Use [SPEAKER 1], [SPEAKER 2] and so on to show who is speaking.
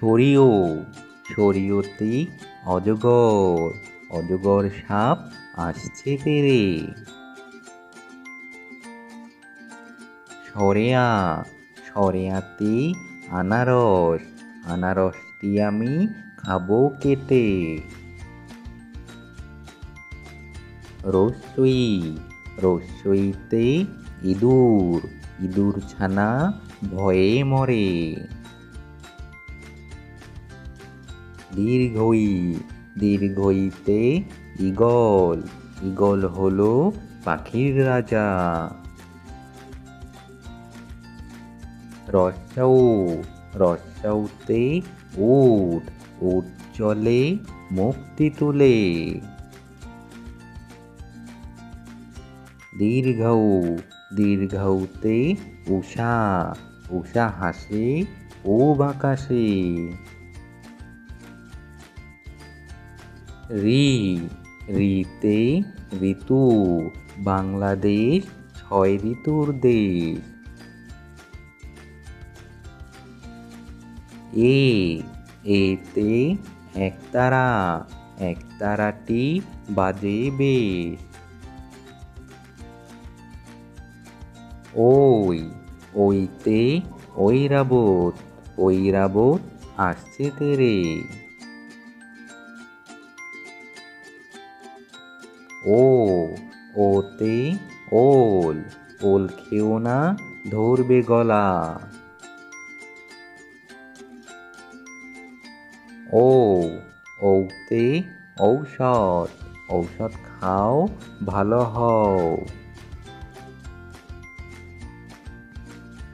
[SPEAKER 1] সরিও সরিওতে অজগর অজগর সাপ আসছে তেরে। সরেয়া সরেয়াতে আনারস আনারসটি আমি খাবো কেটে। রস্যই রস্যইতে ইঁদুর ইঁদুর ছানা ভয়ে মরে। দীর্ঘই দীর্ঘইতে ঈগল ঈগল হলো পাখির রাজা। রস্যৌ রস্যৌতে উট উট চলে মুক্তি তুলে। দীর্ঘৌ দীর্ঘৌতে উষা উষা হাসে পূব আকাশে। ঋ ঋতে ঋতু বাংলাদেশ ৬ ঋতুর দেশ। এতে একতারা একতারাটি বাজে বেশ। ওইতে ঐরাবত ঐরাবত আসছে তেরে। ওতে ওল ওল খেও না ধরবে গলা। ঔতে ঔষধ ঔষধ খাও ভালো হও।